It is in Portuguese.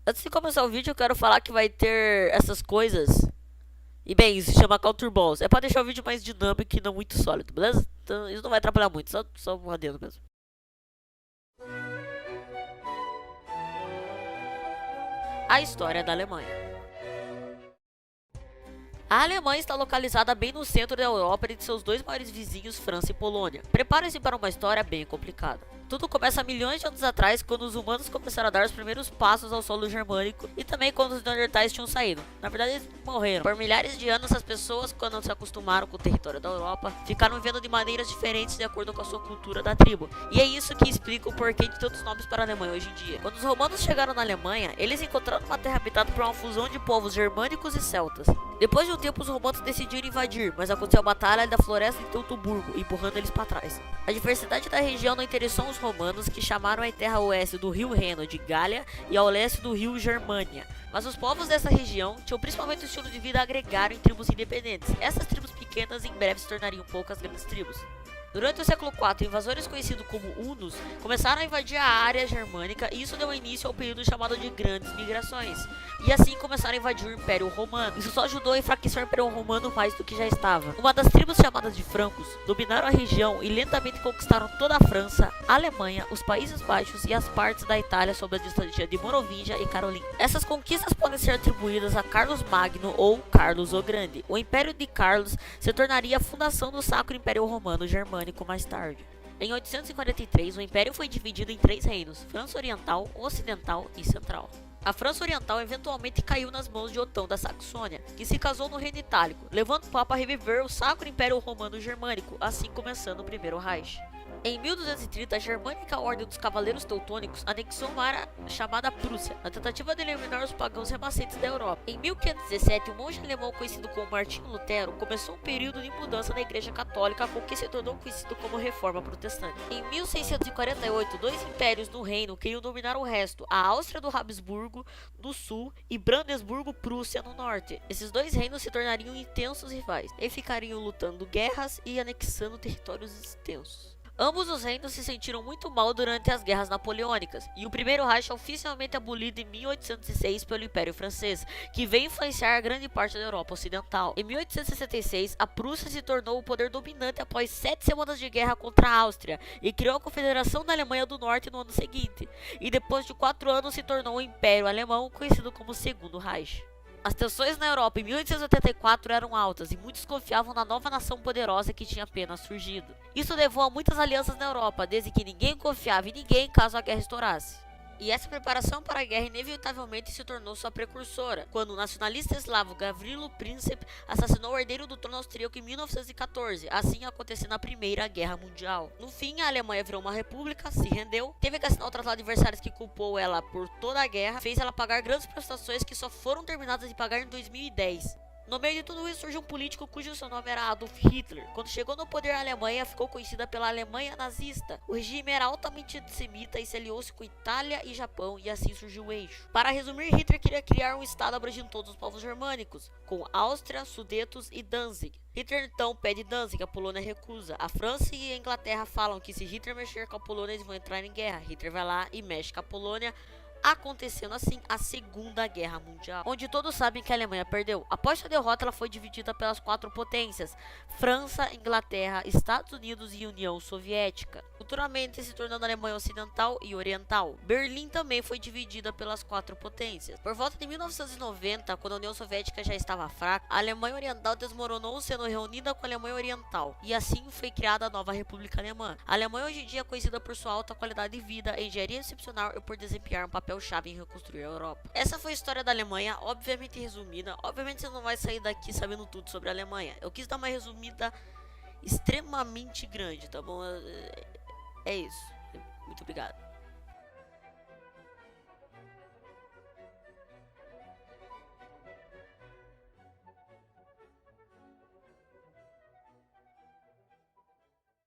Antes de começar o vídeo, eu quero falar que vai ter essas coisas. E bem, isso se chama Counter Balls. É pra deixar o vídeo mais dinâmico e não muito sólido, beleza? Então isso não vai atrapalhar muito, só um adendo mesmo. A história da Alemanha. A Alemanha está localizada bem no centro da Europa entre seus dois maiores vizinhos, França e Polônia. Prepare-se para uma história bem complicada. Tudo começa milhões de anos atrás, quando os humanos começaram a dar os primeiros passos ao solo germânico e também quando os neandertais tinham saído. Na verdade, eles morreram. Por milhares de anos, as pessoas, quando se acostumaram com o território da Europa, ficaram vivendo de maneiras diferentes de acordo com a sua cultura da tribo. E é isso que explica o porquê de tantos nomes para a Alemanha hoje em dia. Quando os romanos chegaram na Alemanha, eles encontraram uma terra habitada por uma fusão de povos germânicos e celtas. Depois de um tempo, os romanos decidiram invadir, mas aconteceu a Batalha da Floresta de Teutoburgo, empurrando eles para trás. A diversidade da região não interessou os romanos, que chamaram a terra a oeste do rio Reno de Gália e ao leste do rio Germânia. Mas os povos dessa região tinham principalmente o estilo de vida agregado em tribos independentes. Essas tribos pequenas em breve se tornariam poucas grandes tribos. Durante o século IV, invasores conhecidos como hunos começaram a invadir a área germânica e isso deu início ao período chamado de Grandes Migrações. E assim começaram a invadir o Império Romano. Isso só ajudou a enfraquecer o Império Romano mais do que já estava. Uma das tribos chamadas de francos dominaram a região e lentamente conquistaram toda a França, a Alemanha, os Países Baixos e as partes da Itália sob a dinastia de Merovingia e Carolina. Essas conquistas podem ser atribuídas a Carlos Magno ou Carlos o Grande. O Império de Carlos se tornaria a fundação do Sacro Império Romano Germânico mais tarde. Em 843, o Império foi dividido em três reinos: França Oriental, Ocidental e Central. A França Oriental eventualmente caiu nas mãos de Otão da Saxônia, que se casou no Reino Itálico, levando o Papa a reviver o Sacro Império Romano Germânico, assim começando o Primeiro Reich. Em 1230, a Germânica Ordem dos Cavaleiros Teutônicos anexou uma área chamada Prússia, na tentativa de eliminar os pagãos remanescentes da Europa. Em 1517, o monge alemão conhecido como Martinho Lutero começou um período de mudança na Igreja Católica, com que se tornou conhecido como Reforma Protestante. Em 1648, dois impérios no reino queriam dominar o resto: a Áustria do Habsburgo no sul e Brandesburgo-Prússia no norte. Esses dois reinos se tornariam intensos rivais e ficariam lutando guerras e anexando territórios extensos. Ambos os reinos se sentiram muito mal durante as guerras napoleônicas, e o Primeiro Reich é oficialmente abolido em 1806 pelo Império Francês, que veio influenciar grande parte da Europa Ocidental. Em 1866, a Prússia se tornou o poder dominante após 7 semanas de guerra contra a Áustria, e criou a Confederação da Alemanha do Norte no ano seguinte, e depois de 4 anos se tornou o Império Alemão, conhecido como Segundo Reich. As tensões na Europa em 1884 eram altas e muitos confiavam na nova nação poderosa que tinha apenas surgido. Isso levou a muitas alianças na Europa, desde que ninguém confiava em ninguém caso a guerra estourasse. E essa preparação para a guerra inevitavelmente se tornou sua precursora, quando o nacionalista eslavo Gavrilo Princip assassinou o herdeiro do trono austríaco em 1914, assim acontecendo na Primeira Guerra Mundial. No fim, a Alemanha virou uma república, se rendeu, teve que assinar o Tratado de Versalhes que culpou ela por toda a guerra, fez ela pagar grandes prestações que só foram terminadas de pagar em 2010. No meio de tudo isso surgiu um político cujo seu nome era Adolf Hitler. Quando chegou no poder, a Alemanha ficou conhecida pela Alemanha nazista. O regime era altamente antissemita e se aliou-se com Itália e Japão, e assim surgiu o eixo. Para resumir, Hitler queria criar um estado abrangendo todos os povos germânicos, com Áustria, Sudetos e Danzig. Hitler então pede Danzig, a Polônia recusa. A França e a Inglaterra falam que se Hitler mexer com a Polônia, eles vão entrar em guerra. Hitler vai lá e mexe com a Polônia, acontecendo assim a Segunda Guerra Mundial, onde todos sabem que a Alemanha perdeu. Após sua derrota, ela foi dividida pelas 4 potências: França, Inglaterra, Estados Unidos e União Soviética, futuramente se tornando a Alemanha Ocidental e Oriental. Berlim também foi dividida pelas 4 potências. Por volta de 1990, quando a União Soviética já estava fraca, a Alemanha Oriental desmoronou, sendo reunida com a Alemanha Oriental, e assim foi criada a nova República Alemã. A Alemanha hoje em dia é conhecida por sua alta qualidade de vida, engenharia excepcional e por desempenhar um papel-chave em reconstruir a Europa. Essa foi a história da Alemanha, obviamente resumida. Obviamente você não vai sair daqui sabendo tudo sobre a Alemanha. Eu quis dar uma resumida extremamente grande, tá bom? É isso. Muito obrigado.